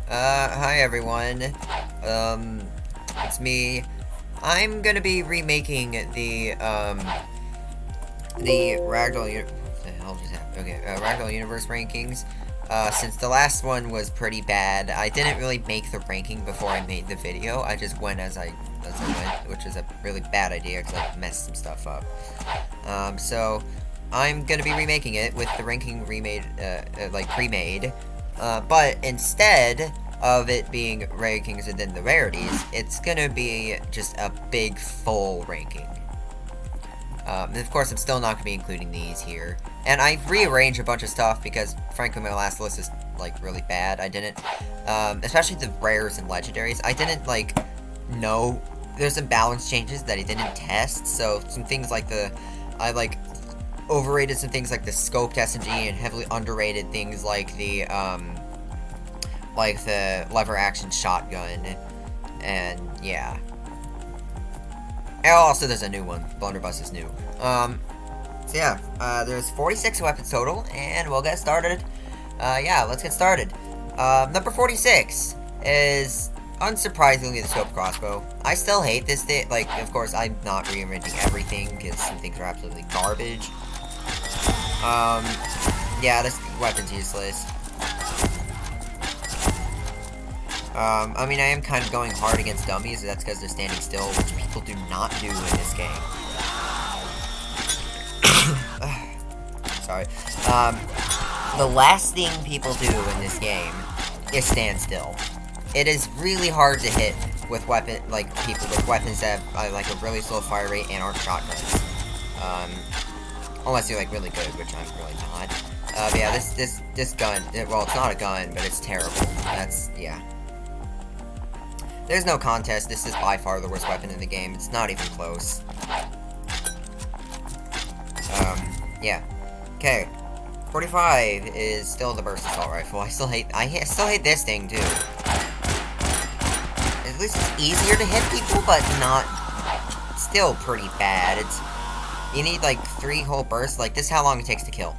Hi everyone. It's me. I'm gonna be remaking the what the hell just happened? Okay, Ragdoll Universe rankings. Since the last one was pretty bad, I didn't really make the ranking before I made the video. I just went as I went, which is a really bad idea because I messed some stuff up. So I'm gonna be remaking it with the ranking remade, like pre-made. But instead of it being rankings and then the rarities, it's gonna be just a big full ranking. And of course, I'm still not gonna be including these here. And I rearranged a bunch of stuff because, frankly, my last list is like really bad. I didn't, especially the rares and legendaries. I didn't like know there's some balance changes that I didn't test. So some things like I like overrated some things like the scoped SMG and heavily underrated things like the lever action shotgun, and yeah. And also, there's a new one. Blunderbuss is new. So yeah, there's 46 weapons total, and we'll get started. Yeah, let's get started. Number 46 is, unsurprisingly, the scope crossbow. I still hate this thing. Like, of course, I'm not rearranging everything, because some things are absolutely garbage. Yeah, this weapon's useless. I mean, I am kind of going hard against dummies, that's because they're standing still, which people do not do in this game. Sorry. The last thing people do in this game is stand still. It is really hard to hit with people with weapons that have, like, a really slow fire rate and aren't shotguns. Unless you're, like, really good, which I'm really not. But yeah, this gun, well, it's not a gun, but it's terrible. Yeah. There's no contest, this is by far the worst weapon in the game. It's not even close. Yeah. Okay. 45 is still the burst assault rifle. I still hate this thing, too. At least it's easier to hit people, but not... still pretty bad. You need, like, 3 whole bursts. Like, this is how long it takes to kill.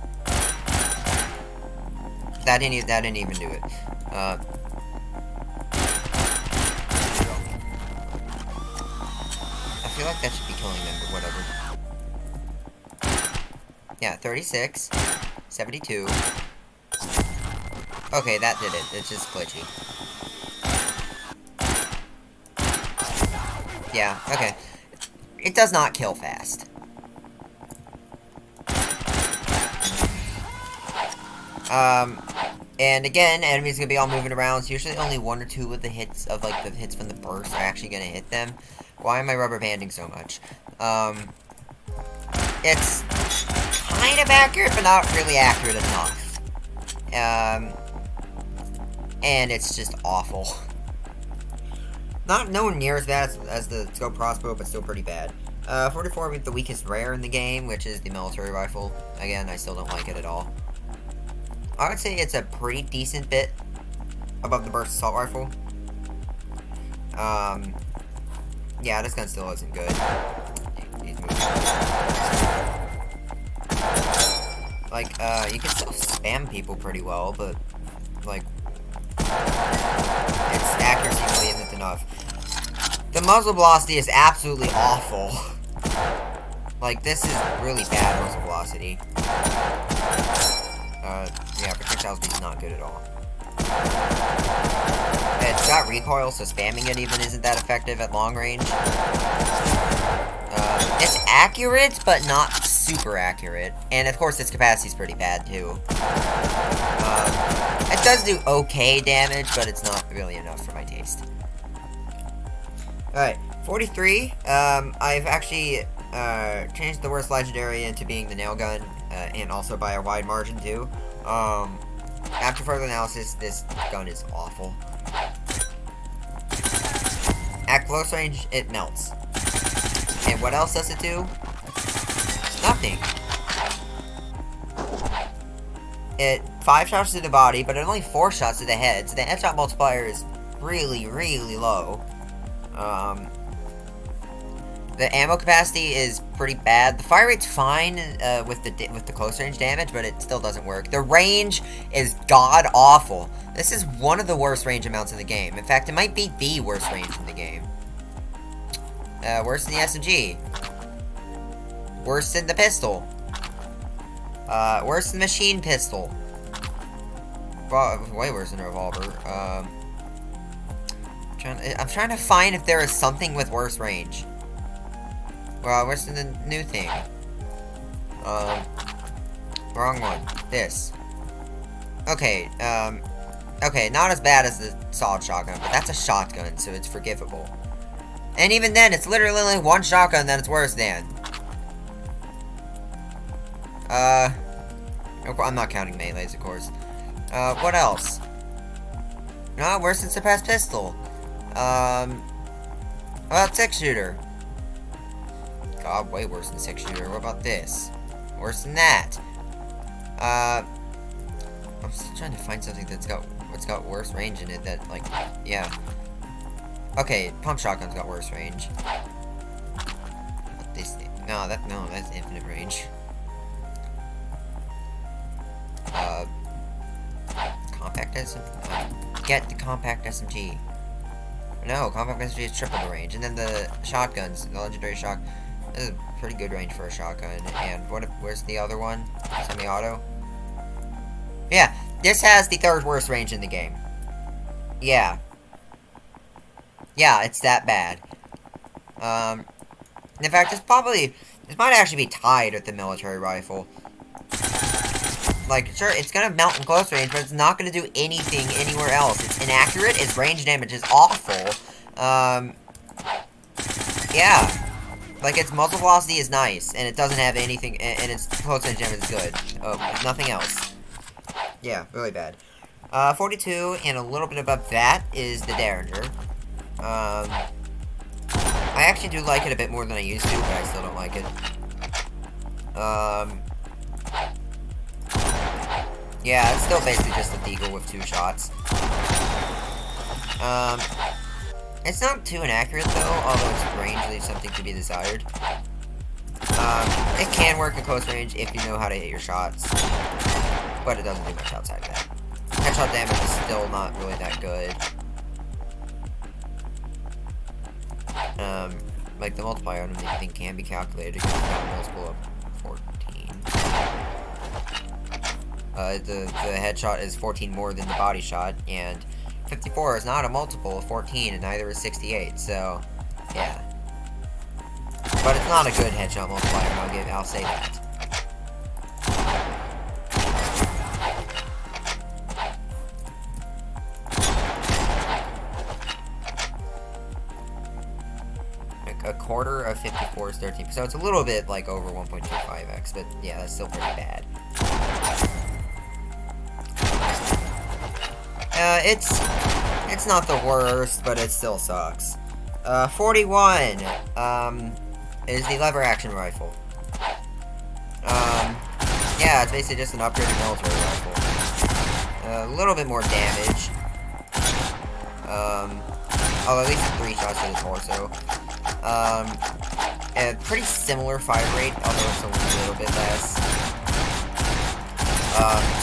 That didn't even do it. I feel like that should be killing them, but whatever. Yeah, 36. 72. Okay, that did it. It's just glitchy. Yeah, okay. It does not kill fast. And again, enemies are gonna be all moving around, so usually only 1 or 2 of the hits from the burst are actually gonna hit them. Why am I rubber banding so much? It's kind of accurate, but not really accurate enough. And it's just awful. Nowhere near as bad as the scope crossbow, but still pretty bad. 44 with the weakest rare in the game, which is the military rifle. Again, I still don't like it at all. I would say it's a pretty decent bit above the burst assault rifle. Yeah, this gun still isn't good. Like, you can still spam people pretty well, but, like, its accuracy really isn't enough. The muzzle velocity is absolutely awful. Like, this is really bad muzzle velocity. Yeah, projectile speed is not good at all. It's got recoil, so spamming it even isn't that effective at long range. It's accurate, but not super accurate. And of course, its capacity is pretty bad, too. It does do okay damage, but it's not really enough for my taste. Alright, 43. I've actually changed the worst legendary into being the nail gun, and also by a wide margin, too. After further analysis, this gun is awful. At close range, it melts. And what else does it do? Nothing. It 5 shots to the body, but only 4 shots to the head, so the headshot multiplier is really, really low. The ammo capacity is pretty bad. The fire rate's fine with the close range damage, but it still doesn't work. The range is god awful. This is one of the worst range amounts in the game. In fact, it might be the worst range in the game. Worse than the SMG. Worse than the pistol. Worse than the machine pistol. Way worse than a revolver. I'm trying to find if there is something with worse range. Well, worse than the new thing. Wrong one. This. Okay, okay, not as bad as the assault shotgun, but that's a shotgun, so it's forgivable. And even then, it's literally only one shotgun that it's worse than. I'm not counting melees, of course. What else? No, worse than suppressed pistol. Well, six-shooter. God, way worse than six-shooter. What about this? Worse than that. I'm still trying to find something that's got worse range in it that, like, yeah. Okay, pump shotgun's got worse range. What this thing? No, that's infinite range. Compact SMG. Get the compact SMG. No, compact SMG is triple the range, and then the shotguns, the legendary shot. This is a pretty good range for a shotgun. And where's the other one? Semi-auto. Yeah, this has the third worst range in the game. Yeah. Yeah, it's that bad. In fact, this might actually be tied with the military rifle. Like, sure, it's gonna melt in close range, but it's not gonna do anything anywhere else. It's inaccurate, its range damage is awful. Yeah. Like, its muzzle velocity is nice, and it doesn't have anything, and its close range damage is good. Nothing else. Yeah, really bad. 42, and a little bit above that is the Derringer. I actually do like it a bit more than I used to, but I still don't like it. Yeah, it's still basically just a deagle with 2 shots. It's not too inaccurate though, although its range leaves something to be desired. It can work in close range if you know how to hit your shots, but it doesn't do much outside of that. Headshot damage is still not really that good. Like the multiplier on anything can be calculated because it's got a multiple of 14. The headshot is 14 more than the body shot, and 54 is not a multiple of 14, and neither is 68, so, yeah. But it's not a good headshot multiplier, I'll say that. A quarter of 54 is 13, so it's a little bit, like, over 1.25x, but, yeah, that's still pretty bad. It's not the worst, but it still sucks. 41, is the lever action rifle. Yeah, it's basically just an upgraded military rifle. A little bit more damage. Although at least 3 shots to the torso. A pretty similar fire rate, although it's a little bit less.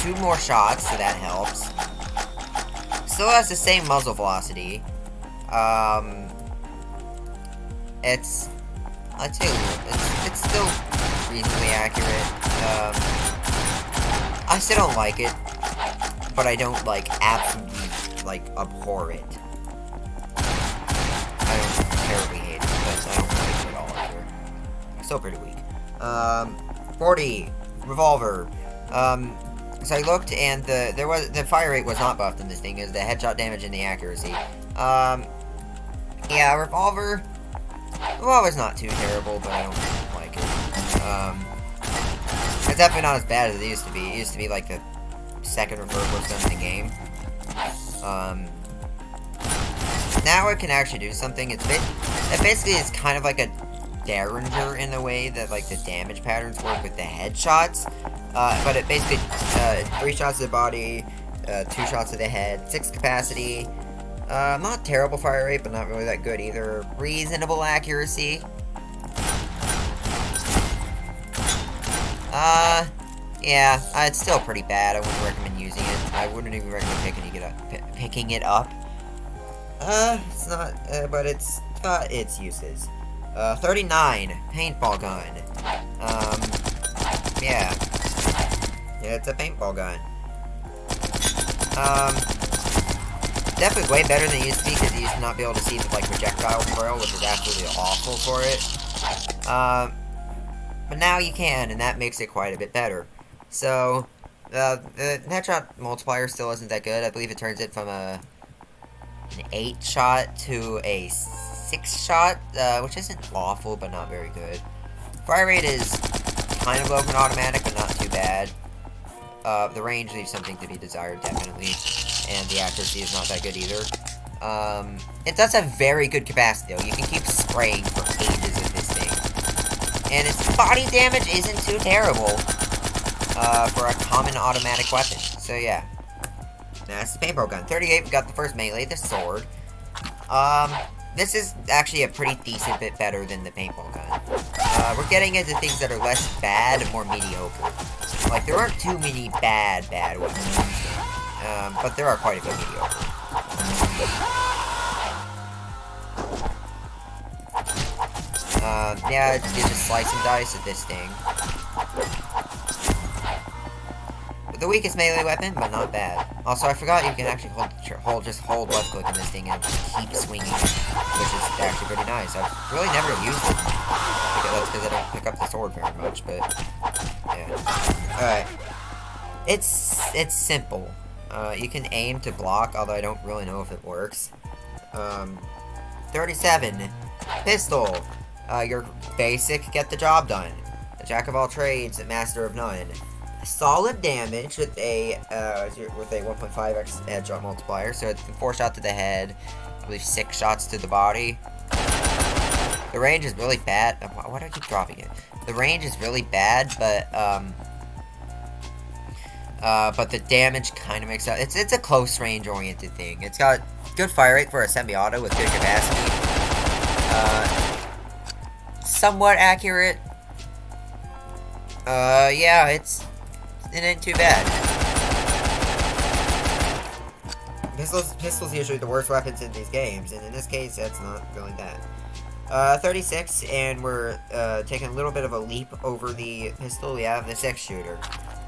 2 more shots, so that helps. Still has the same muzzle velocity. I'd say it's still reasonably accurate. I still don't like it, but I don't, like, absolutely, like, abhor it. I don't terribly hate it, but I don't like it at all either. Still pretty weak. 40, revolver. So I looked, and the fire rate was not buffed in this thing, as the headshot damage and the accuracy. Yeah, revolver's not too terrible, but I don't like it. It's definitely not as bad as it used to be. It used to be like the second or third worst gun in the game. Now it can actually do something. It basically is kind of like a Derringer in the way that, like, the damage patterns work with the headshots. But it basically, 3 shots to the body, 2 shots to the head, 6 capacity, not terrible fire rate, but not really that good either. Reasonable accuracy. Yeah, it's still pretty bad. I wouldn't recommend using it. I wouldn't even recommend picking it up. It's not, but it's got its uses. 39, paintball gun. Yeah. Yeah, it's a paintball gun. Definitely way better than it used to be, because you used to not be able to see the, like, projectile trail, which is absolutely awful for it. But now you can, and that makes it quite a bit better. So, the headshot multiplier still isn't that good. I believe it turns it from an 8-shot to a 6-shot, which isn't awful, but not very good. Fire rate is kind of low for an automatic, but not too bad. The range leaves something to be desired, definitely. And the accuracy is not that good either. It does have very good capacity, though. You can keep spraying for ages with this thing. And its body damage isn't too terrible for a common automatic weapon. So, yeah. That's the paintball gun. 38, we got the first melee, the sword. This is actually a pretty decent bit better than the paintball gun. We're getting into things that are less bad and more mediocre. Like, there aren't too many bad weapons. But there are quite a few mediocre. Yeah, you just slice and dice at this thing. The weakest melee weapon, but not bad. Also, I forgot you can actually hold left click on this thing and just keep swinging, which is actually pretty nice. I've really never used it. That's because I don't pick up the sword very much, but yeah. Alright. It's simple. You can aim to block, although I don't really know if it works. 37. Pistol. Your basic, get the job done. A jack of all trades, a master of none. Solid damage with a 1.5x headshot multiplier, so it's 4 shots to the head, I believe 6 shots to the body. The range is really bad. Why do I keep dropping it? The range is really bad, but the damage kind of makes up. It's a close range oriented thing. It's got good fire rate for a semi-auto with good capacity. Somewhat accurate. Yeah, it ain't too bad. Pistol's usually the worst weapons in these games, and in this case, that's not really that. 36, and we're taking a little bit of a leap over the pistol. We have the 6-shooter.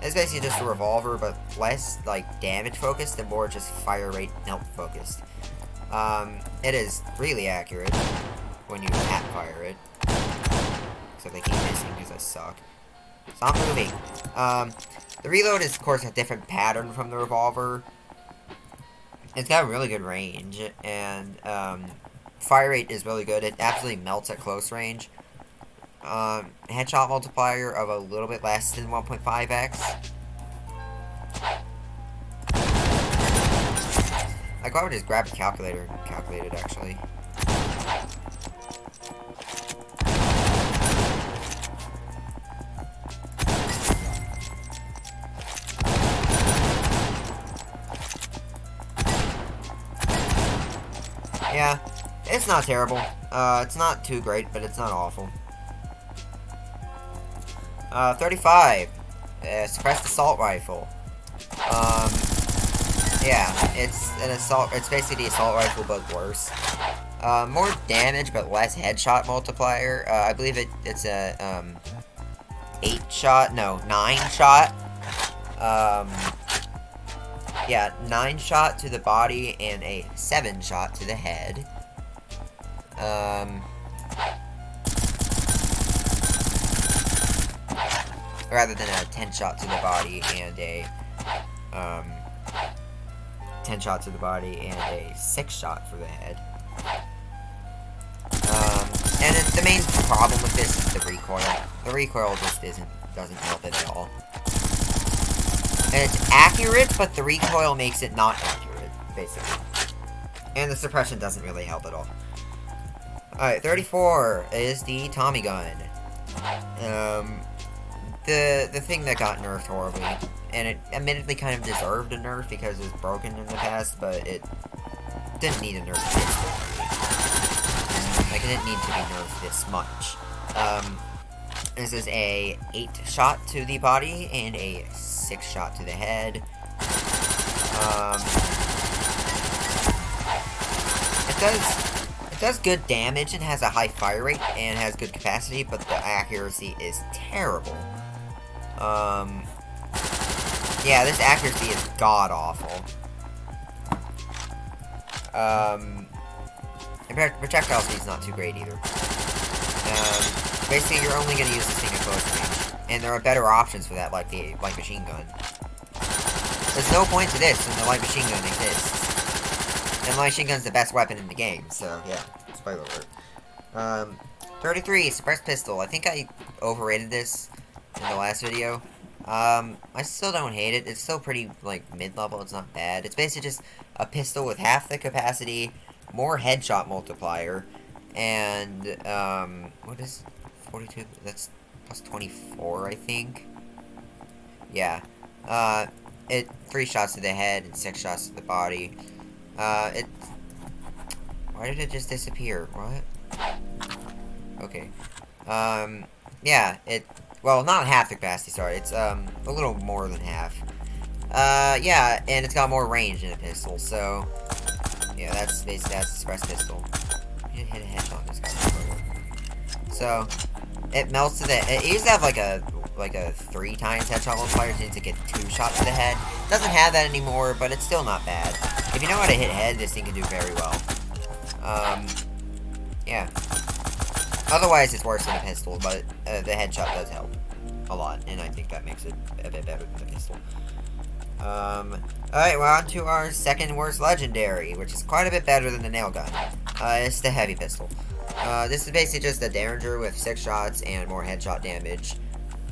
It's basically just a revolver, but less, like, damage focused and more just fire rate melt focused. It is really accurate when you tap fire it. So they keep missing because I suck. Stop moving. The reload is, of course, a different pattern from the revolver. It's got a really good range, and fire rate is really good. It absolutely melts at close range. Headshot multiplier of a little bit less than 1.5x. I could just grab a calculator and calculate it, actually. Yeah, it's not terrible. It's not too great, but it's not awful. 35. Suppressed assault rifle. Yeah, it's an assault. It's basically the assault rifle, but worse. More damage, but less headshot multiplier. I believe it's a 8-shot. No, 9-shot. Yeah, 9-shot to the body and a 7-shot to the head. Rather than a 10-shot to the body and a 10-shot to the body and a 6-shot for the head. And the main problem with this is the recoil. The recoil just doesn't help it at all. And it's accurate, but the recoil makes it not accurate, basically. And the suppression doesn't really help at all. Alright, 34 is the Tommy gun. The thing that got nerfed horribly. And it admittedly kind of deserved a nerf because it was broken in the past, but it didn't need a nerf this quickly. Like, it didn't need to be nerfed this much. This is a 8-shot to the body and a 6-shot to the head. Um, it does good damage and has a high fire rate and has good capacity, but the accuracy is terrible. Yeah, this accuracy is god-awful. And projectile speed's not too great either. Basically, you're only going to use this thing at close range. And there are better options for that, like the light machine gun. There's no point to this when the light machine gun exists. And the light machine gun's the best weapon in the game, so yeah, spoiler alert. 33, suppressed pistol. I think I overrated this in the last video. I still don't hate it. It's still pretty, like, mid-level. It's not bad. It's basically just a pistol with half the capacity, more headshot multiplier, and, what is 42? That's plus 24, I think. Yeah. 3 shots to the head and 6 shots to the body. Why did it just disappear? What? Okay. Yeah, well, not half the capacity, sorry. It's, a little more than half. Yeah, and it's got more range in a pistol, so... Yeah, that's basically, that's the suppressed pistol. You hit a headshot on this guy. So, it melts to the... It used to have, like a 3 times headshot multiplier to get 2 shots to the head. Doesn't have that anymore, but it's still not bad. If you know how to hit head, this thing can do very well. Yeah. Otherwise, it's worse than a pistol, but the headshot does help a lot, and I think that makes it a bit better than a pistol. Alright, we're on to our second worst legendary, which is quite a bit better than the nail gun. It's the heavy pistol. This is basically just a Derringer with 6 shots and more headshot damage.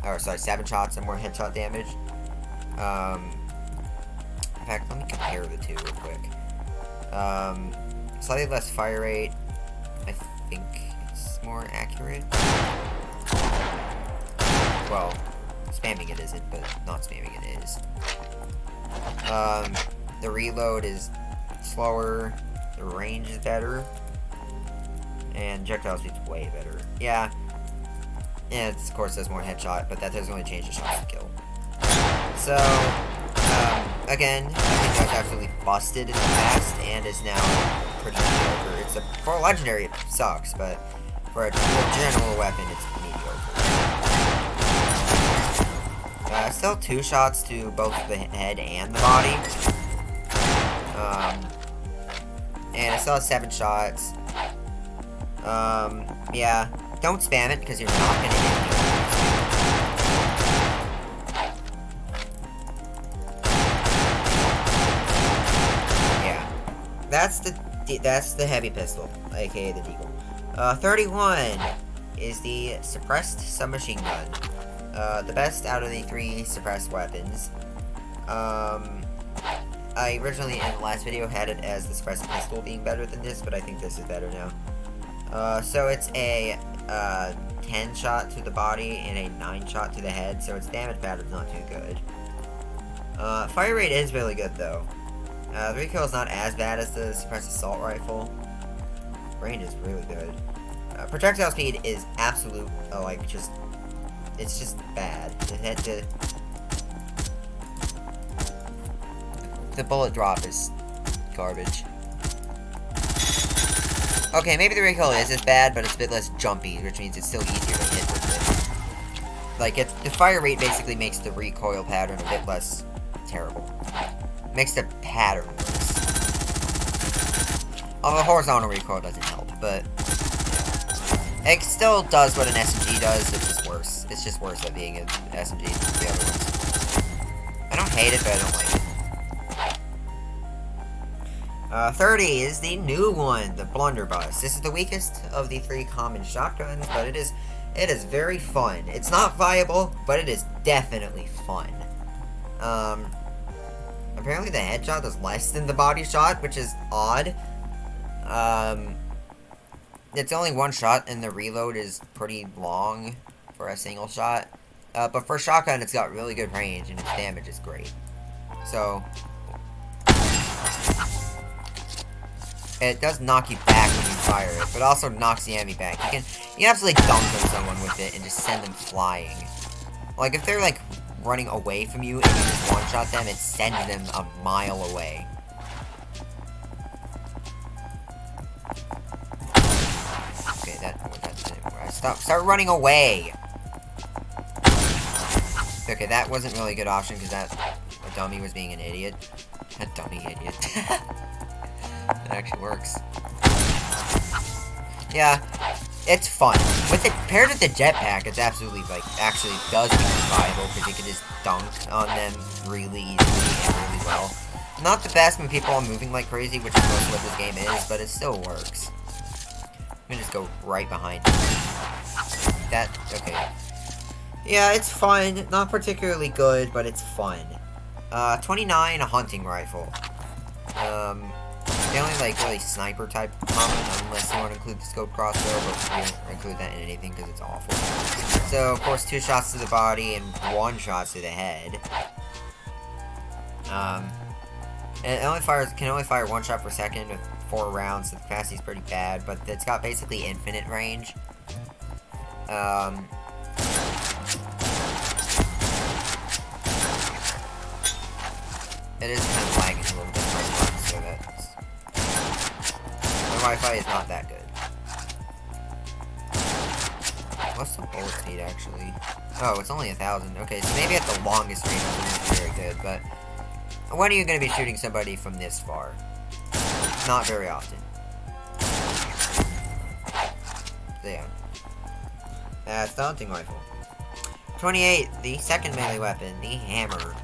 Or, sorry, 7 shots and more headshot damage. In fact, let me compare the two real quick. Slightly less fire rate. I think it's more accurate. Well, spamming it isn't, but not spamming it is. The reload is slower, the range is better, and projectile speed's way better. Yeah, and it, of course, does more headshot, but that doesn't really change the shots to kill. So, again, I think that was absolutely busted in the past, and is now pretty mediocre. For a legendary, it sucks, but for a general weapon, it's mediocre. Still 2 shots to both the head and the body. And it still has 7 shots. Yeah. Don't spam it, because you're not gonna hit me. Yeah. That's the heavy pistol, aka the Deagle. 31 is the suppressed submachine gun. The best out of the 3 suppressed weapons. I originally, in the last video, had it as the suppressed pistol being better than this, but I think this is better now. So it's a 10 shot to the body and a 9 shot to the head, so its damage pattern's not too good. Fire rate is really good, though. The recoil is not as bad as the suppressed assault rifle. Range is really good. Projectile speed is absolute, it's just bad. The bullet drop is garbage. Okay, maybe the recoil is as bad, but it's a bit less jumpy, which means it's still easier to hit with it. Like, the fire rate basically makes the recoil pattern a bit less terrible. Makes the pattern worse. Although the horizontal recoil doesn't help, but... Yeah. It still does what an SMG does, it's just worse. It's just worse at being an SMG than the other ones. I don't hate it, but I don't like it. 30 is the new one, the blunderbuss. This is the weakest of the 3 common shotguns, but it is very fun. It's not viable, but it is definitely fun. Apparently the headshot does less than the body shot, which is odd. It's only 1 shot, and the reload is pretty long for a single shot. But for a shotgun, it's got really good range, and its damage is great. So... it does knock you back when you fire it, but also knocks the enemy back. You can absolutely dunk on someone with it and just send them flying. Like, if they're, like, running away from you and you just one-shot them, it sends them a mile away. Okay, that didn't work. Start running away! Okay, that wasn't really a good option because that dummy was being an idiot. A dummy idiot. That actually works. Yeah, it's fun. With it paired with the jetpack, it's absolutely actually does become viable because you can just dunk on them really easily and really well. Not the best when people are moving like crazy, which is most of what this game is, but it still works. I'm gonna just go right behind him. Okay. Yeah, it's fun. Not particularly good, but it's fun. 29, a hunting rifle. The only, really sniper type common, unless you want to include the scope crossbow, but we don't include that in anything because it's awful. So, of course, 2 shots to the body and 1 shot to the head. And it can only fire 1 shot per second with 4 rounds, so the capacity's pretty bad, but it's got basically infinite range. It is kind of lagging a little bit, so that's... The Wi-Fi is not that good. What's the bullet speed, actually? Oh, it's only 1,000. Okay, so maybe at the longest range it's not very good, but... When are you going to be shooting somebody from this far? Not very often. So, yeah. That's the hunting rifle. 28, the second melee weapon, the hammer.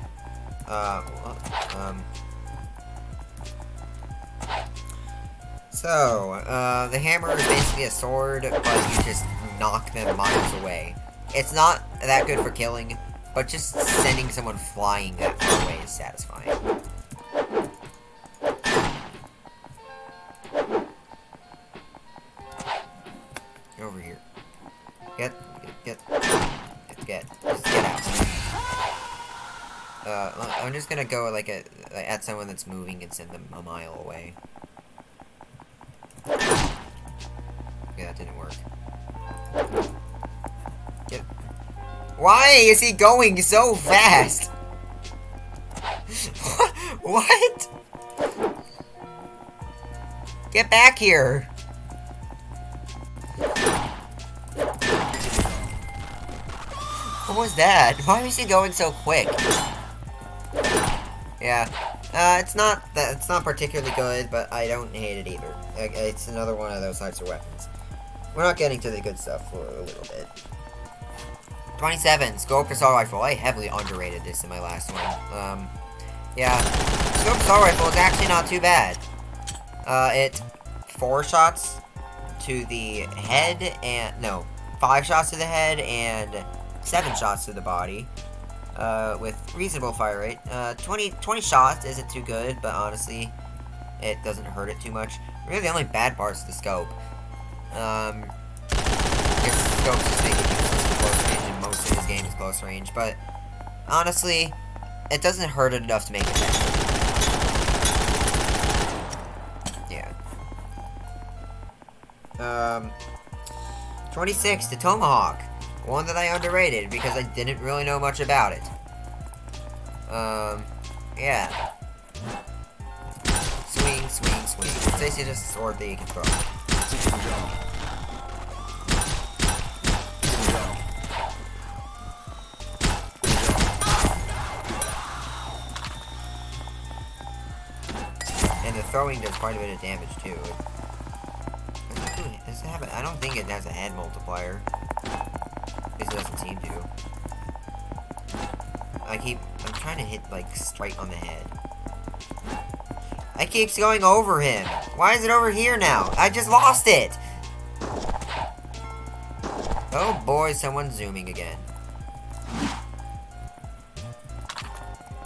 The hammer is basically a sword, but you just knock them miles away. It's not that good for killing, but just sending someone flying that far away is satisfying. Get over here. Just get out. I'm just gonna go at someone that's moving and send them a mile away. Okay, that didn't work. Why is he going so fast? What? Get back here! What was that? Why was he going so quick? Yeah, it's not particularly good, but I don't hate it either. It's another one of those types of weapons. We're not getting to the good stuff for a little bit. 27, Scope Assault Rifle. I heavily underrated this in my last one. Yeah, Scope Assault Rifle is actually not too bad. It 4 shots to the head and 5 shots to the head and 7 shots to the body. With reasonable fire rate. 20 shots isn't too good, but honestly, it doesn't hurt it too much. Really, the only bad part is the scope. Because scopes just make it useless for close range, and most of this game is close range, but honestly, it doesn't hurt it enough to make it bad. Yeah. 26, the Tomahawk. One that I underrated because I didn't really know much about it. Yeah. Swing, swing, swing. It's basically just a sword that you can throw. And the throwing does quite a bit of damage too. Does it have I don't think it has a head multiplier. It doesn't seem to. I'm trying to hit, straight on the head. I keeps going over him. Why is it over here now? I just lost it! Oh boy, someone's zooming again.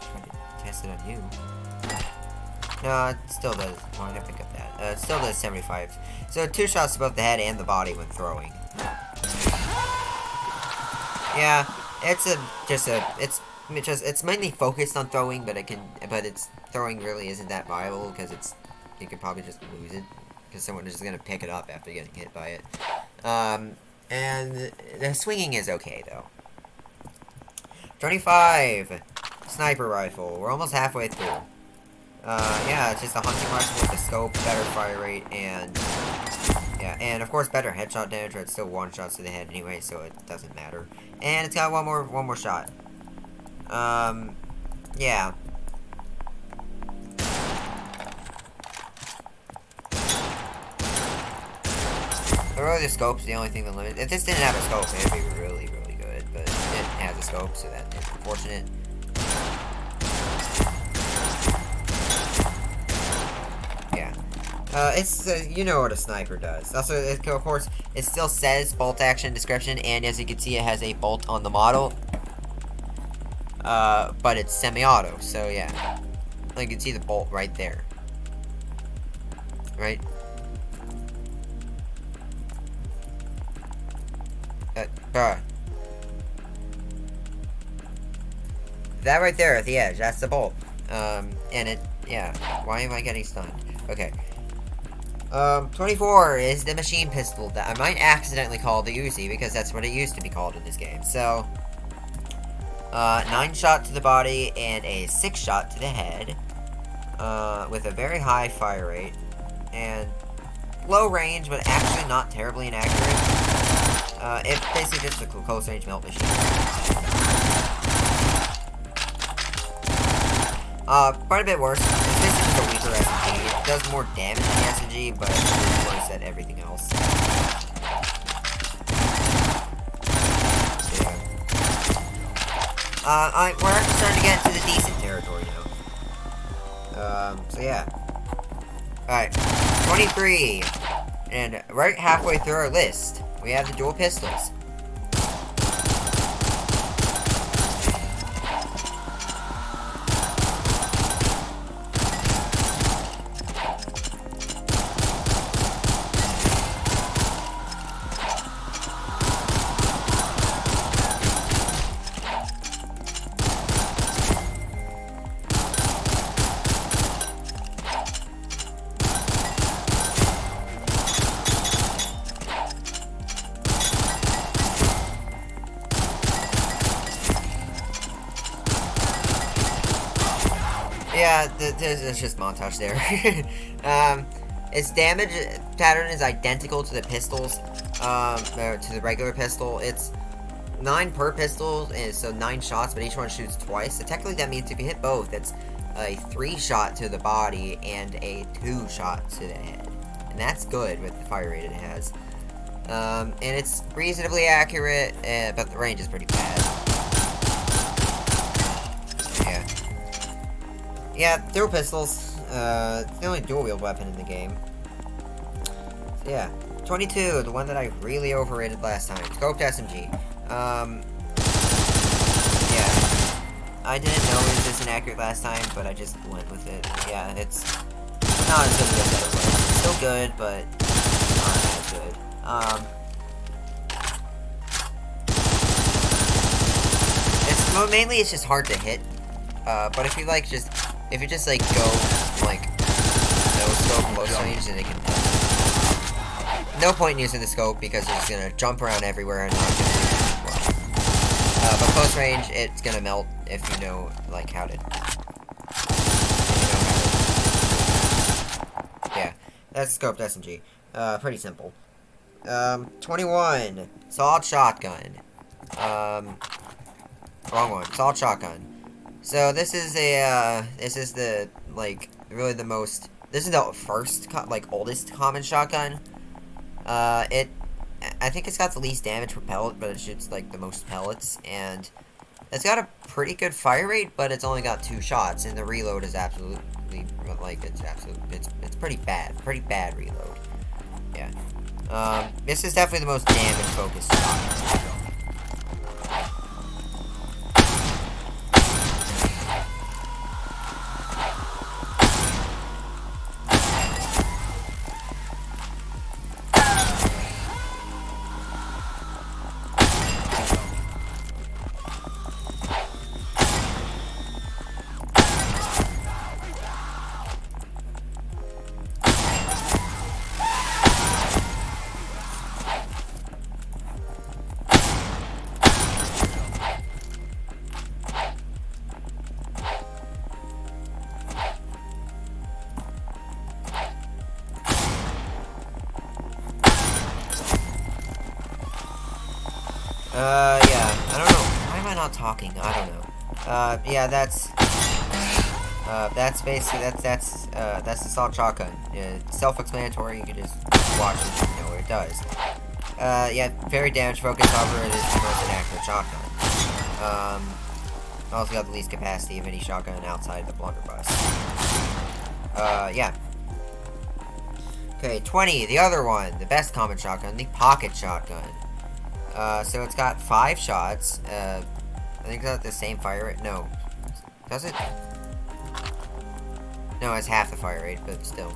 Trying to test it on you. No, it still does. Why did I pick up that? It still does 75. So 2 shots to both the head and the body when throwing. Yeah, it's mainly focused on throwing, but its throwing really isn't that viable because you could probably just lose it because someone is just gonna pick it up after getting hit by it. And the swinging is okay though. 25! Sniper rifle. We're almost halfway through. Yeah, it's just a hunting rifle with a scope, better fire rate, and... yeah, and of course better headshot damage, but it's still one shot to the head anyway, so it doesn't matter. And it's got one more shot. Yeah. Really, the scope's the only thing that limits. If this didn't have a scope, it'd be really, really good. But it has a scope, so that is unfortunate. Yeah. It's, you know what a sniper does. Also, of course, it still says bolt action description, and as you can see, it has a bolt on the model. But it's semi-auto, so yeah. You can see the bolt right there. Right? Bruh. That right there at the edge, that's the bolt. And it, yeah. Why am I getting stunned? Okay. 24 is the machine pistol that I might accidentally call the Uzi, because that's what it used to be called in this game. So, 9 shot to the body and a 6 shot to the head. With a very high fire rate. And low range, but actually not terribly inaccurate. It's basically just a close range melt machine. Quite a bit worse. It's basically just a weaker SMG. It does more damage than the SMG, but it's worse at everything else. Yeah. We're actually starting to get into the decent territory now. So yeah. Alright, 23. And right halfway through our list, we have the dual pistols. Yeah, there's just montage there. Its damage pattern is identical to the pistols, to the regular pistol. It's 9 per pistol, so 9 shots, but each one shoots twice. So technically that means if you hit both, it's a 3 shot to the body and a 2 shot to the head. And that's good with the fire rate it has. And it's reasonably accurate, but the range is pretty bad. Yeah, dual pistols. It's the only dual-wield weapon in the game. So yeah. 22, the one that I really overrated last time. Scoped SMG. Yeah. I didn't know it was this inaccurate last time, but I just went with it. Yeah, it's not as good as I thought it was. It's still good, but not as good. Well, mainly it's just hard to hit. But if you just like go like no scope close range, then it can. No point in using the scope because it's just gonna jump around everywhere and not gonna do well. But close range, it's gonna melt if you know like how to. Yeah, that's scoped SMG. Pretty simple. 21 solid shotgun. Wrong one. Solid shotgun. So this is the like really the most. This is the first like oldest common shotgun. I think it's got the least damage per pellet, but it shoots like the most pellets, and it's got a pretty good fire rate, but it's only got 2 shots, and the reload is absolutely like it's pretty bad reload. Yeah. This is definitely the most damage focused shotgun. Yeah, I don't know. Why am I not talking? I don't know. Yeah, that's basically, that's the assault shotgun. It's self-explanatory, you can just watch it and know what it does. Yeah, very damage focused, however, it is the most inaccurate shotgun. Also got the least capacity of any shotgun outside the blunderbuss. Yeah. Okay, 20, the other one, the best common shotgun, the pocket shotgun. So it's got 5 shots, I think it's got the same fire rate, no. Does it? No, it's half the fire rate, but still.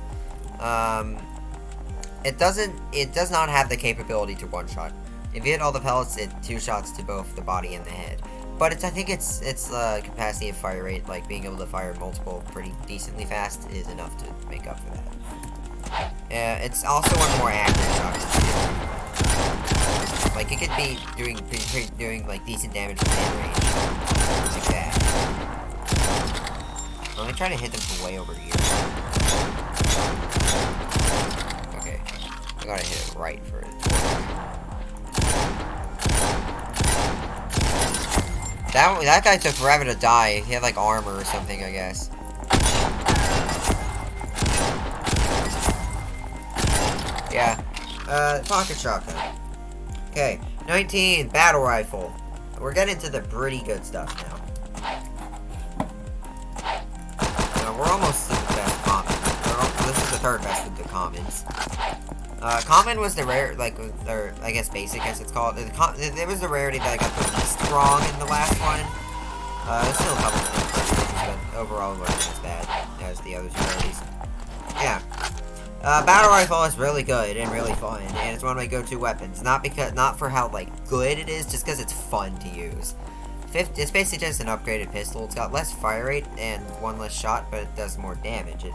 It does not have the capability to one-shot. If you hit all the pellets, it 2 shots to both the body and the head. But I think its capacity of fire rate, like being able to fire multiple pretty decently fast, is enough to make up for that. It's also one of the more accurate shotguns. Like, it could be doing like decent damage from mid-range, like that. Let me try to hit them from way over here. Okay, I gotta hit it right for it. That guy took forever to die. He had like armor or something, I guess. Yeah. Pocket shotgun. Okay, 19, battle rifle. We're getting to the pretty good stuff now. We're almost to the best common. This is the third best of the commons. Common was the rare, like, or I guess basic, as it's called. It was the rarity that I got the least wrong in the last one. There's still a couple of things, but overall it wasn't as bad as the other two rarities. Yeah. Battle rifle is really good and really fun, and it's one of my go-to weapons. Not for how like good it is, just because it's fun to use. It's basically just an upgraded pistol. It's got less fire rate and 1 less shot, but it does more damage.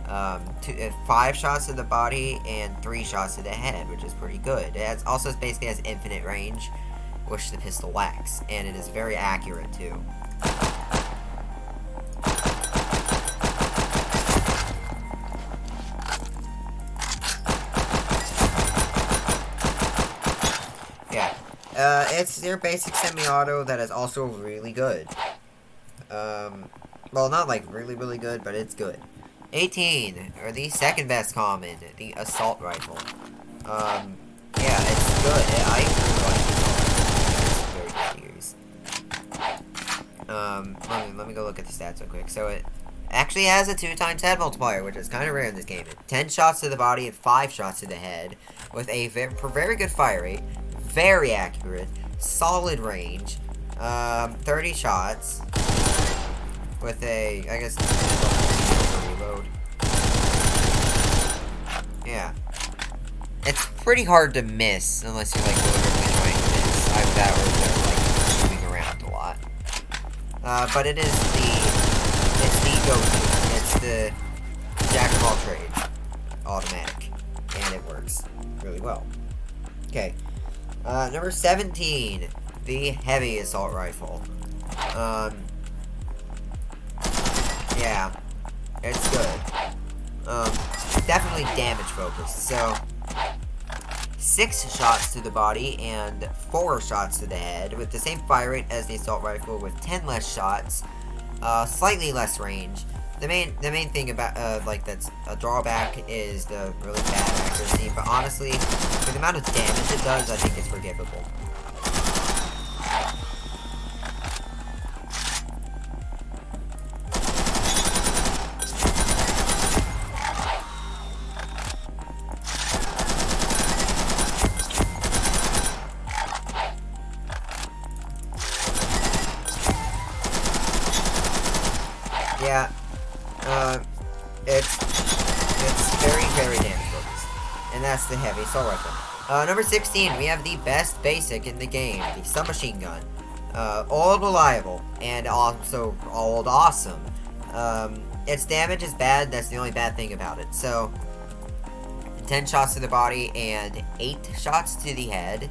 5 shots to the body and 3 shots to the head, which is pretty good. It also basically has infinite range, which the pistol lacks, and it is very accurate too. It's your basic semi-auto that is also really good. Well, not like really, really good, but it's good. 18, or the second best common, the assault rifle. Yeah, it's good. I really like it. It's very good to use. Let me go look at the stats real quick. So it actually has a 2x head multiplier, which is kind of rare in this game. 10 shots to the body and 5 shots to the head, with a very good fire rate, very accurate, solid range, 30 shots, with a, I guess, reload. Yeah. It's pretty hard to miss, unless you're, like, deliberately trying to miss. Either that or they're, like, moving around a lot. But it's the go-to. It's the jack of all trades. Automatic. And it works really well. Okay. Number 17, the heavy assault rifle. Yeah, it's good. Definitely damage focused. So, 6 shots to the body and 4 shots to the head, with the same fire rate as the assault rifle, with 10 less shots, slightly less range. The main thing about, like, that's a drawback is the really bad accuracy, but honestly, for the amount of damage it does, I think it's forgivable. Yeah. It's very damage focused. And that's the heavy assault rifle. Number 16, we have the best basic in the game, the submachine gun. Old reliable, and also old awesome. Its damage is bad, that's the only bad thing about it. So, 10 shots to the body and 8 shots to the head.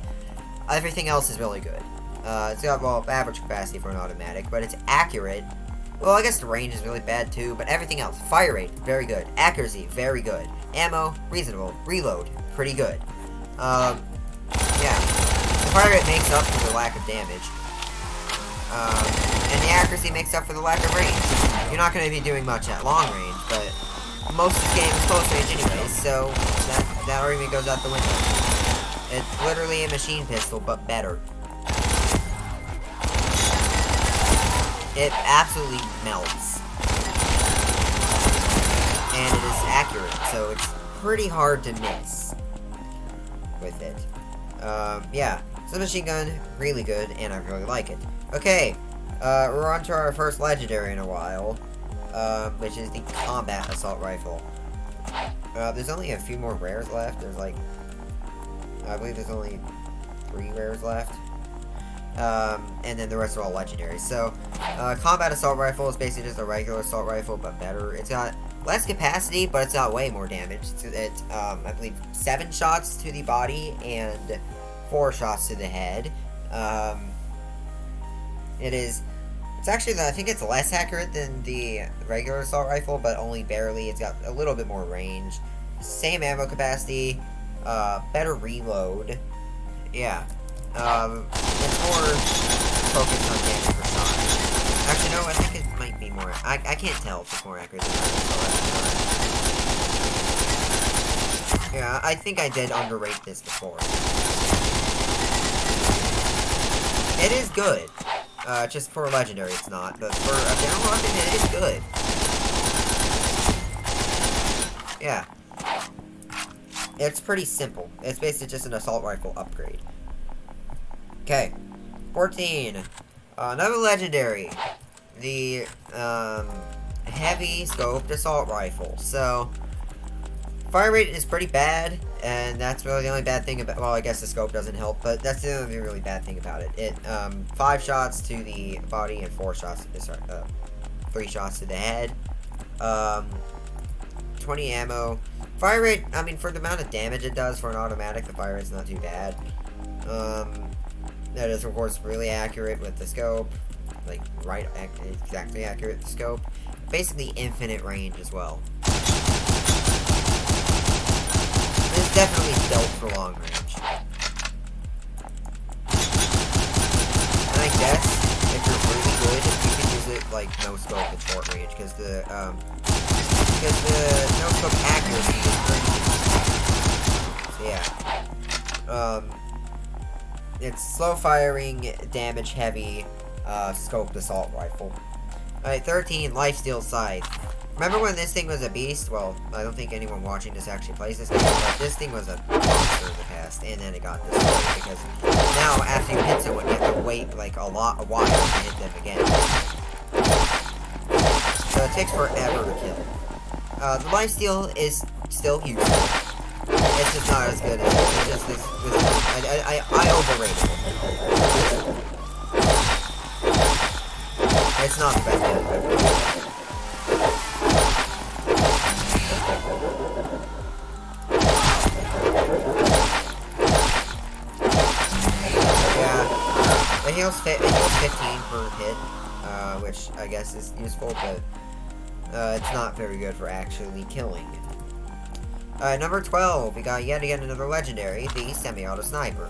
Everything else is really good. It's got, well, average capacity for an automatic, but it's accurate. Well, I guess the range is really bad too, but everything else. Fire rate, very good. Accuracy, very good. Ammo, reasonable. Reload, pretty good. Yeah. fire rate makes up for the lack of damage. And the accuracy makes up for the lack of range. You're not going to be doing much at long range, but most of the game is close range anyways, so that argument goes out the window. It's literally a machine pistol, but better. It absolutely melts. And it is accurate, so it's pretty hard to miss with it. Yeah, submachine gun, really good, and I really like it. Okay, we're on to our first legendary in a while, which is the combat assault rifle. There's only a few more rares left. There's like, I believe there's only 3 rares left. And then the rest are all legendaries. So, combat assault rifle is basically just a regular assault rifle, but better. It's got less capacity, but it's got way more damage. It's I believe 7 shots to the body and 4 shots to the head. It's actually, I think it's less accurate than the regular assault rifle, but only barely. It's got a little bit more range. Same ammo capacity, better reload. Yeah. It's more focused on damage per shot. Actually, no, I think it might be more. I can't tell if it's more accurate than that. Yeah, I think I did underrate this before. It is good. Just for a legendary, it's not. But for a general weapon, it is good. Yeah. It's pretty simple. It's basically just an assault rifle upgrade. Okay. 14. Another legendary. The, heavy scoped assault rifle. So, fire rate is pretty bad, and that's really the only bad thing about, well, I guess the scope doesn't help, but that's the only really bad thing about it. It, 5 shots to the body and 4 shots, sorry, 3 shots to the head. 20 ammo. Fire rate, I mean, for the amount of damage it does for an automatic, the fire rate's not too bad. That is, of course, really accurate with the scope. Like, exactly accurate with the scope. Basically infinite range as well. It's definitely built for long range. And I guess, if you're really good, you can use it, like, no scope at short range, because the no scope accuracy is pretty good. So, yeah. It's slow firing, damage heavy, scoped assault rifle. Alright, 13, Lifesteal Scythe. Remember when this thing was a beast? Well, I don't think anyone watching this actually plays this game, but this thing was a monster in the past, and then it got destroyed, because now, after you hit someone, you have to wait, like, a while to hit them again. So it takes forever to kill. The Lifesteal is still useful. It's just not as good as it's just this I overrated it. It's not the best gun I've ever used. Yeah. It heals 15 per hit, which I guess is useful, but it's not very good for actually killing. Number 12, we got yet again another legendary, the semi-auto sniper.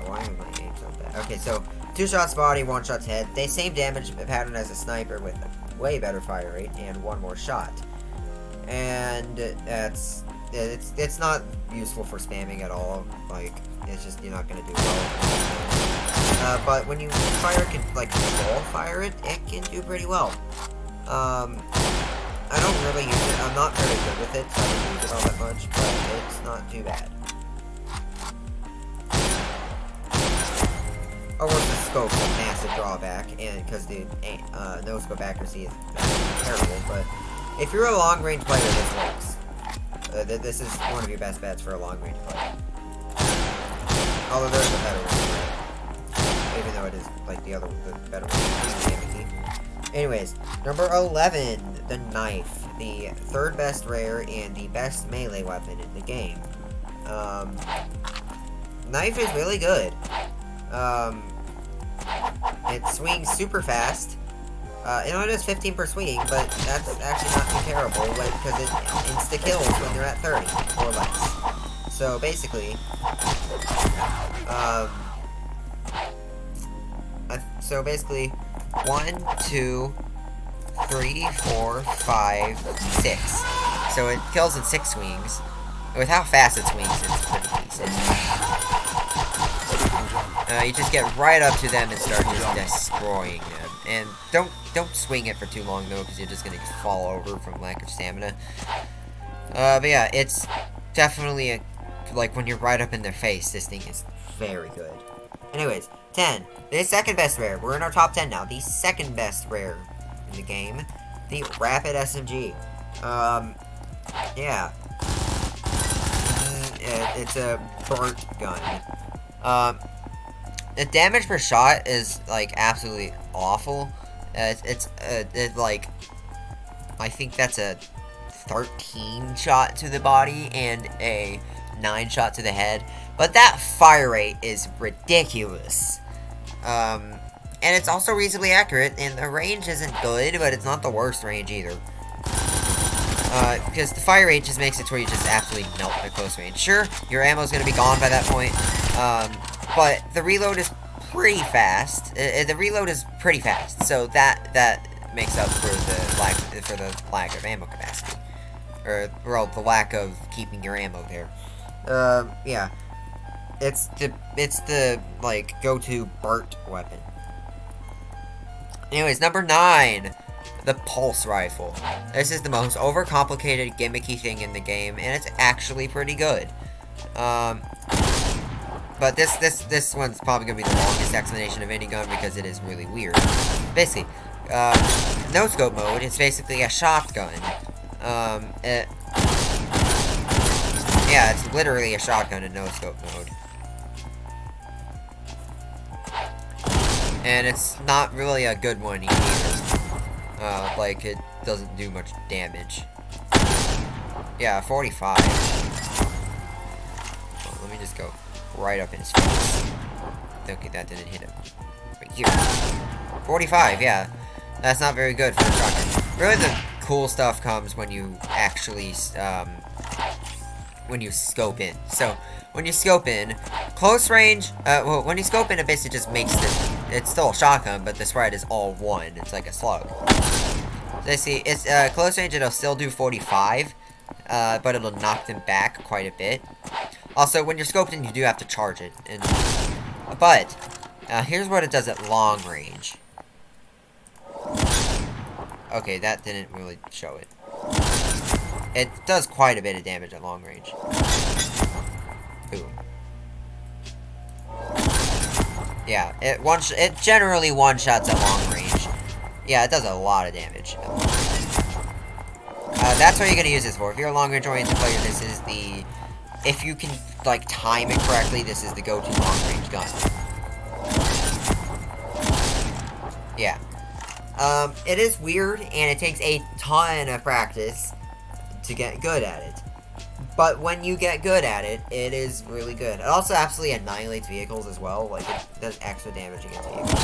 Why am I aiming so bad? Okay, so 2 shots body, 1 shot's head. They same damage pattern as a sniper with a way better fire rate and 1 more shot. And it's not useful for spamming at all. Like, it's just, you're not gonna do well. But when you control fire it, it can do pretty well. I don't really use it. I'm not very good with it, so I don't use it all that much, but it's not too bad. Of course, the scope is a massive drawback, and because the no scope accuracy is terrible, but if you're a long-range player, this works. This is one of your best bets for a long-range player. Although there's a better one, even though it is, like, the better one. Anyways, number 11, the knife. The 3rd best rare and the best melee weapon in the game. Knife is really good. It swings super fast. It only does 15 per swing, but that's actually not too terrible because it insta-kills when they're at 30 or less. So basically, um, so basically, 1, 2, 3, 4, 5, 6. So it kills in 6 swings. With how fast it swings, it's pretty decent. You just get right up to them and start just destroying them. And don't swing it for too long though, because you're just gonna fall over from lack of stamina. But yeah, it's definitely like when you're right up in their face, this thing is very good. Anyways, 10. The second best rare. We're in our top 10 now. The second best rare in the game, the Rapid SMG. Yeah. It's a burnt gun. The damage per shot is like absolutely awful. It's like, I think that's a 13 shot to the body and a 9 shot to the head. But that fire rate is ridiculous. And it's also reasonably accurate, and the range isn't good, but it's not the worst range either. Because the fire rate just makes it to where you just absolutely melt at close range. Sure, your ammo's gonna be gone by that point, but the reload is pretty fast. The reload is pretty fast, so that makes up for the lack of ammo capacity, or well, the lack of keeping your ammo there. Yeah, it's the like go-to burnt weapon. Anyways, number 9. The Pulse Rifle. This is the most overcomplicated, gimmicky thing in the game, and it's actually pretty good. But this one's probably gonna be the longest explanation of any gun because it is really weird. Basically, no scope mode. It's basically a shotgun. Yeah, it's literally a shotgun in no scope mode. And it's not really a good one either. Like, it doesn't do much damage. Yeah, 45. Well, let me just go right up in his face. Okay, that didn't hit him. Right here. 45, yeah. That's not very good for the shotgun. Really, the cool stuff comes when you actually, when you scope in. So, when you scope in, close range, well, when you scope in, it basically just makes it's still a shotgun, but the spread is all one. It's like a slug. Let's see, it's, close range, it'll still do 45, but it'll knock them back quite a bit. Also, when you're scoped in, you do have to charge it, but, here's what it does at long range. Okay, that didn't really show it. It does quite a bit of damage at long range. Boom. Yeah, it generally one-shots at long range. Yeah, it does a lot of damage. That's what you're gonna use this for. If you're a long-range oriented player, this is the... If you can, like, time it correctly, this is the go-to long-range gun. Yeah. It is weird, and it takes a ton of practice to get good at it. But when you get good at it, it is really good. It also absolutely annihilates vehicles as well. Like, it does extra damage against vehicles.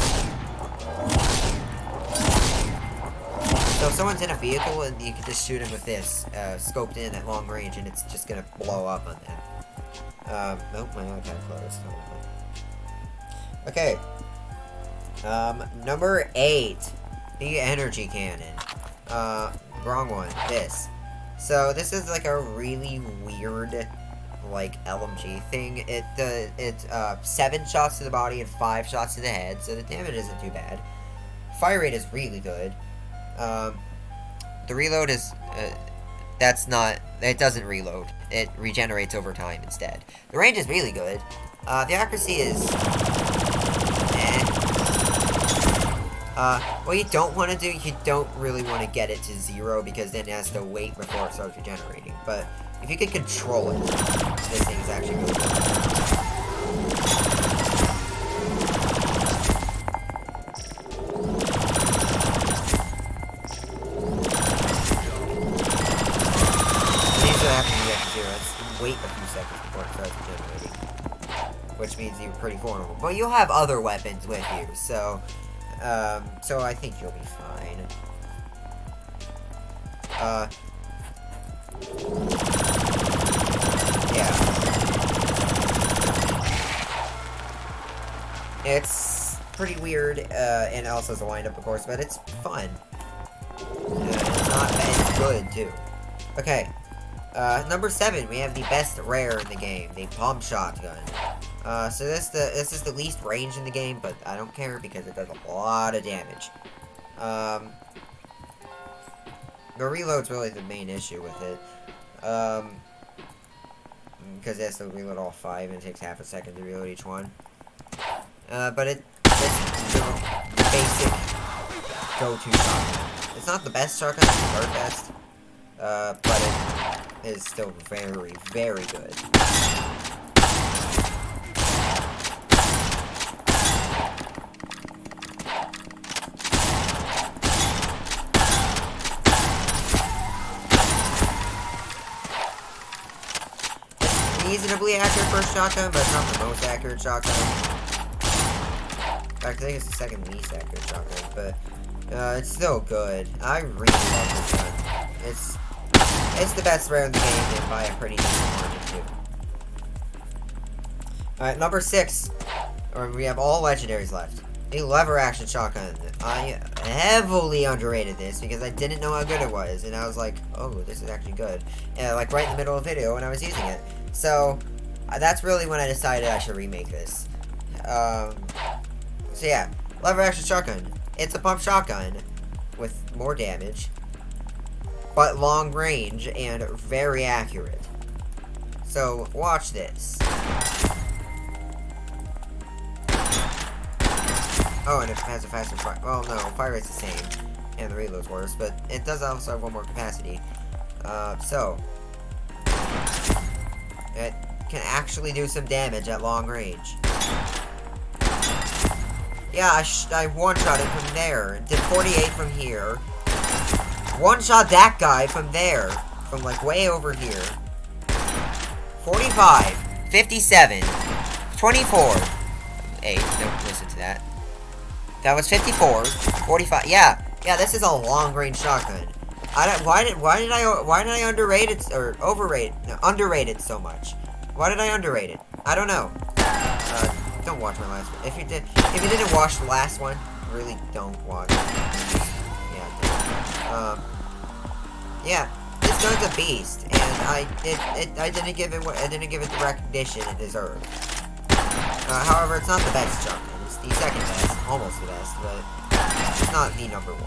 So if someone's in a vehicle, and you can just shoot them with this, scoped in at long range, and it's just gonna blow up on them. Nope, my iPad closed. Okay. Number 8. The Energy Cannon. Wrong one. This. So, this is like a really weird, like, LMG thing. It's 7 shots to the body and 5 shots to the head, so the damage isn't too bad. Fire rate is really good. The reload is, it doesn't reload. It regenerates over time instead. The range is really good. The accuracy is, what you don't want to do, you don't really want to get it to 0, because then it has to wait before it starts regenerating. But if you can control it, this thing is actually really good. Wait a few seconds before it starts regenerating, which means you're pretty vulnerable. But you'll have other weapons with you, so I think you'll be fine. Yeah. It's pretty weird, and also it's a wind-up, of course, but it's fun. It's not bad, it's good, too. Okay, number 7, we have the best rare in the game, the pump shotgun. So this is the least range in the game, but I don't care because it does a lot of damage. The reload's really the main issue with it. Because it has to reload all 5 and it takes half a second to reload each one. But it's the basic go-to shotgun. It's not the best shotgun, it's the third best. But it is still very, very good. Reasonably accurate first shotgun, but it's not the most accurate shotgun. In fact, I think it's the second least accurate shotgun, but it's still good. I really love this gun. It's the best rare in the game, and by a pretty decent margin too. Alright, number 6. We have all legendaries left. The lever action shotgun. I heavily underrated this because I didn't know how good it was, and I was like, oh, this is actually good. Like right in the middle of the video when I was using it. So that's really when I decided I should remake this. So yeah, lever action shotgun. It's a pump shotgun with more damage, but long range and very accurate. So watch this. Oh, and it has a faster fire. Well, no, fire rate's the same, and the reload's worse, but it does also have one more capacity. So it can actually do some damage at long range. Yeah, I one-shot it from there. Did 48 from here. One-shot that guy from there. From, like, way over here. 45. 57. 24. Hey, don't listen to that. That was 54. 45. Yeah, this is a long-range shotgun. Why did I underrate it, or overrate, no, underrate it so much? Why did I underrate it? I don't know. Don't watch my last one. If you didn't watch the last one, really don't watch it. Yeah, this gun's a beast, and I didn't give it the recognition it deserved. However, it's not the best shotgun. It's the second best, almost the best, but it's not the number 1.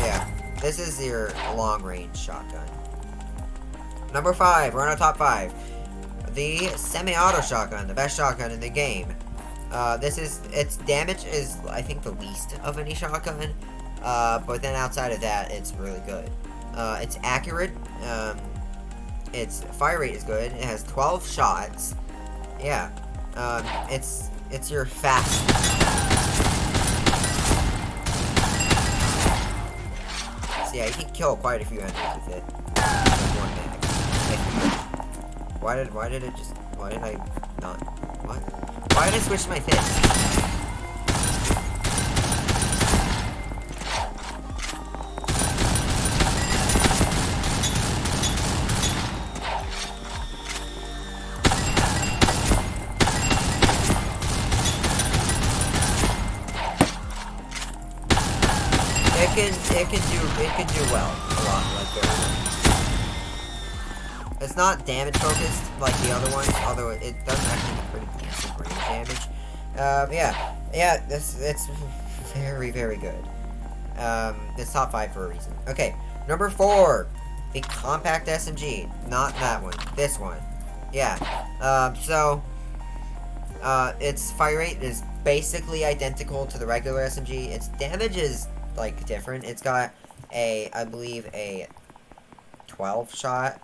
Yeah, this is your long-range shotgun. Number 5, we're on our top 5. The semi-auto shotgun, the best shotgun in the game. Its damage is, I think, the least of any shotgun. But then outside of that, it's really good. It's accurate. Its fire rate is good. It has 12 shots. Yeah. It's your fast. So yeah, you can kill quite a few enemies with it. One mag. Why did I not? What? Why did I switch my fist? It can do well a lot, like very well. It's not damage focused like the other ones, although it does actually have pretty decent range damage. Yeah, it's very, very good. It's top 5 for a reason. Okay, number 4, the compact SMG. Not that one, this one. Yeah, its fire rate is basically identical to the regular SMG. Its damage is, like, different. It's got I believe a 12 shot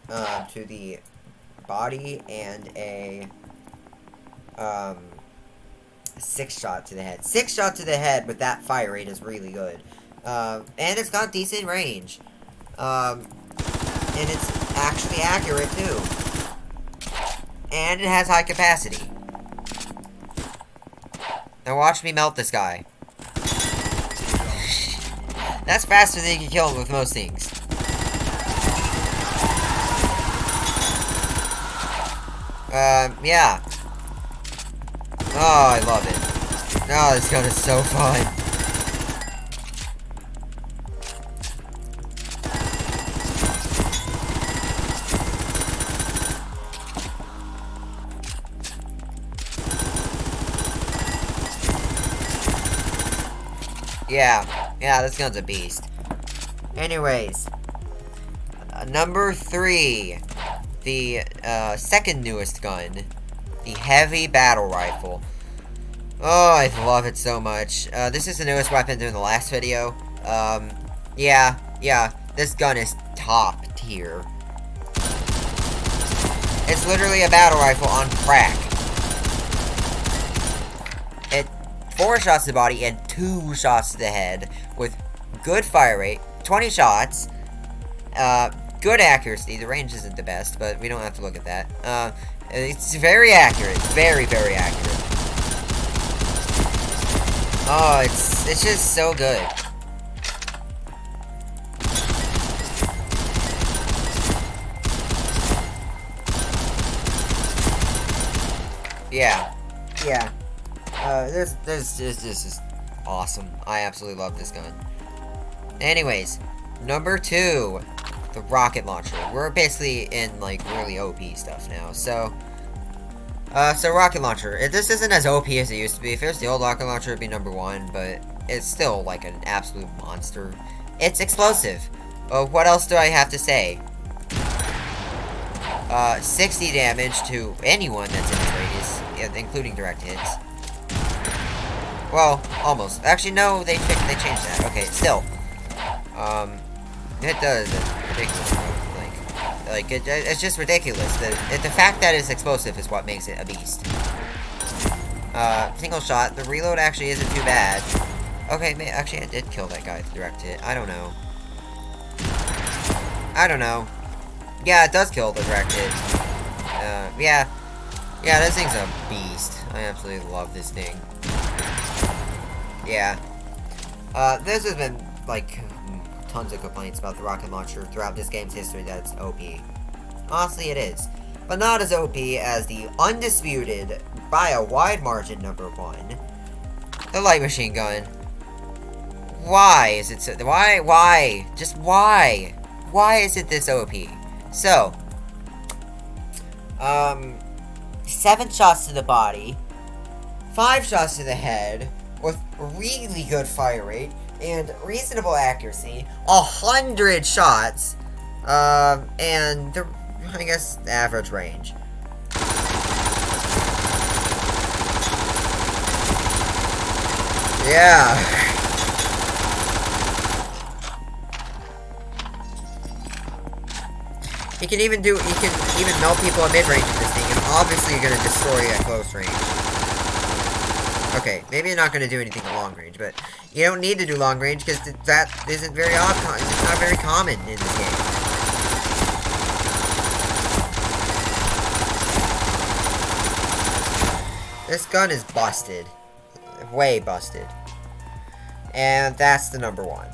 to the body and a 6 shot to the head. 6 shot to the head with that fire rate is really good. And it's got decent range. And it's actually accurate too. And it has high capacity. Now watch me melt this guy. That's faster than you can kill him with most things. Yeah. Oh, I love it. Oh, this gun is so fun. Yeah, this gun's a beast. Anyways, number 3, the second newest gun, the heavy battle rifle. Oh, I love it so much. This is the newest weapon during the last video. Yeah, this gun is top tier. It's literally a battle rifle on crack. 4 shots to the body and 2 shots to the head with good fire rate, 20 shots, good accuracy. The range isn't the best, but we don't have to look at that. It's very accurate, very accurate. Oh, it's just so good. Yeah. This is awesome. I absolutely love this gun. Anyways, number 2, the rocket launcher. We're basically in, like, really OP stuff now. So rocket launcher. This isn't as OP as it used to be. If it was the old rocket launcher, it'd be number 1, but it's still, like, an absolute monster. It's explosive. What else do I have to say? 60 damage to anyone that's in its radius, including direct hits. Well, almost. Actually, no, they changed that. Okay, still. It does a ridiculous amount, like it's just ridiculous. The fact that it's explosive is what makes it a beast. Single shot. The reload actually isn't too bad. Okay, actually, I did kill that guy with direct hit. I don't know. Yeah, it does kill the direct hit. Yeah, this thing's a beast. I absolutely love this thing. Yeah. This has been, like, tons of complaints about the rocket launcher throughout this game's history that it's OP. Honestly, it is. But not as OP as the undisputed, by a wide margin, number 1, the light machine gun. Why is it so... Why? Just why? Why is it this OP? So, 7 shots to the body, 5 shots to the head, with really good fire rate, and reasonable accuracy, 100 shots, and the, I guess, average range. Yeah. You can even melt people at mid-range with this thing, and obviously you're gonna destroy at close range. Okay, maybe you're not gonna do anything at long range, but you don't need to do long range because that isn't very often. It's not very common in this game. This gun is busted, way busted, and that's the number 1.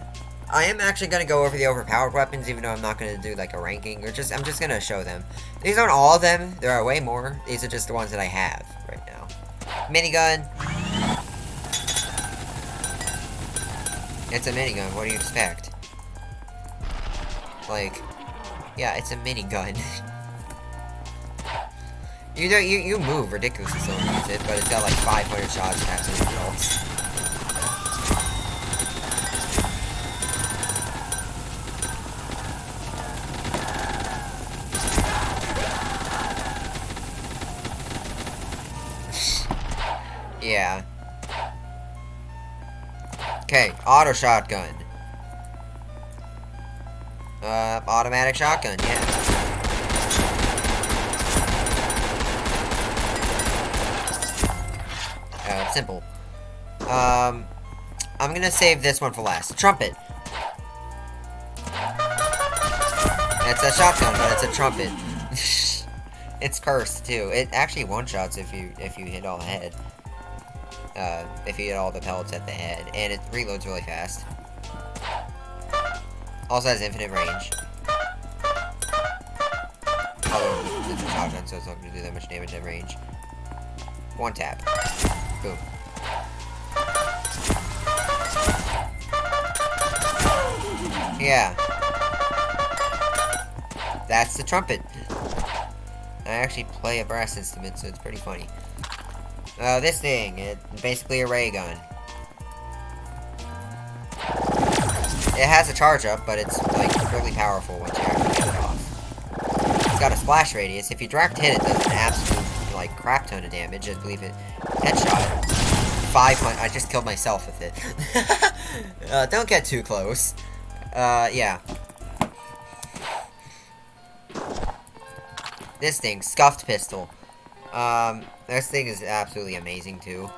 I am actually going to go over the overpowered weapons, even though I'm not going to do, like, a ranking, I'm just going to show them. These aren't all of them, there are way more, these are just the ones that I have right now. Minigun. It's a minigun, what do you expect? Like, yeah, it's a minigun. you move ridiculously slow when you use it, but it's got, like, 500 shots and absolute results. Yeah. Okay, auto shotgun. Automatic shotgun, yeah. Simple. I'm gonna save this one for last. Trumpet. It's a shotgun, but it's a trumpet. It's cursed too. It actually one-shots if you hit all the head. If you hit all the pellets at the head, and it reloads really fast. Also has infinite range. Although it's a shotgun, so it's not going to do that much damage at range. One tap. Boom. Yeah. That's the trumpet. I actually play a brass instrument, so it's pretty funny. This thing, it's basically a ray gun. It has a charge up, but it's, like, really powerful once you actually get it off. It's got a splash radius. If you direct hit, it does an absolute, like, crap ton of damage. I believe it. Headshot. 500. I just killed myself with it. Don't get too close. Yeah. This thing, scuffed pistol. This thing is absolutely amazing, too.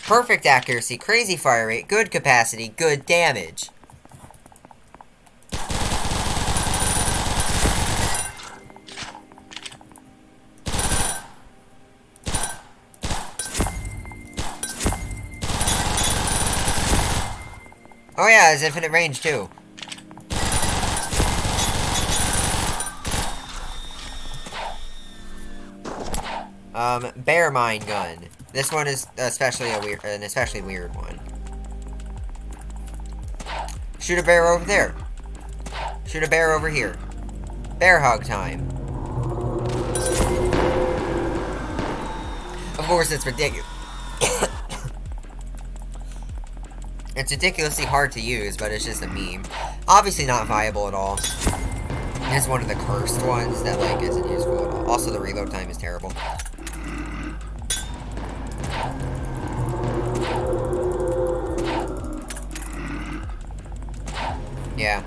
Perfect accuracy, crazy fire rate, good capacity, good damage. Oh yeah, it's infinite range, too. Bear mine gun. This one is an especially weird one. Shoot a bear over there. Shoot a bear over here. Bear hug time. Of course, it's ridiculous. It's ridiculously hard to use, but it's just a meme. Obviously not viable at all. It's one of the cursed ones that, like, isn't useful at all. Also, the reload time is terrible. Yeah.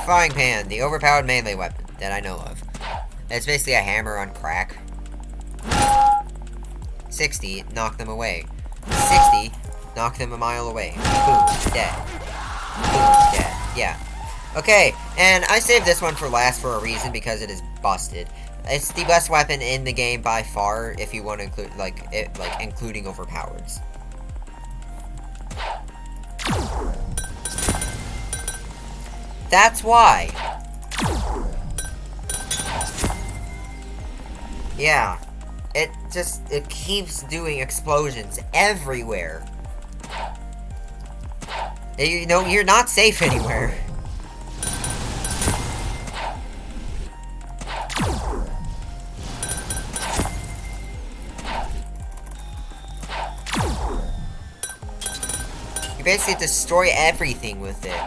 Frying pan, the overpowered melee weapon that I know of. It's basically a hammer on crack. 60, knock them away. 60, knock them a mile away. Boom, dead. Boom, dead. Yeah. Okay, and I saved this one for last for a reason, because it is busted. It's the best weapon in the game by far, if you want to include, including overpowereds. That's why. Yeah. It keeps doing explosions everywhere. You know, you're not safe anywhere. You basically destroy everything with it.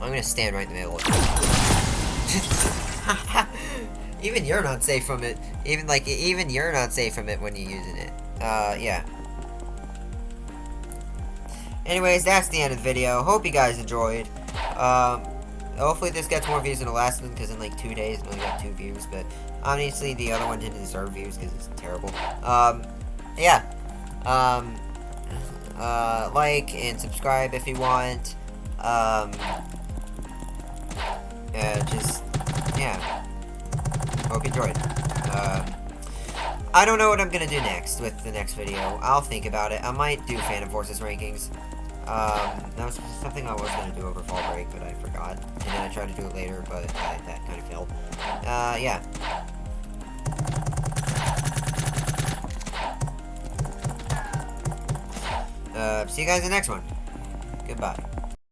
I'm gonna stand right in the middle of it. Even you're not safe from it. Even you're not safe from it when you're using it. Yeah. Anyways, that's the end of the video. Hope you guys enjoyed. Hopefully this gets more views than the last one, because in like 2 days it only got 2 views, but obviously the other one didn't deserve views because it's terrible. Yeah. Like and subscribe if you want. Yeah. Hope you enjoyed. I don't know what I'm gonna do next with the next video. I'll think about it. I might do Phantom Forces rankings. That was something I was gonna do over fall break, but I forgot. And then I tried to do it later, but that kind of failed. Yeah. See you guys in the next one. Goodbye.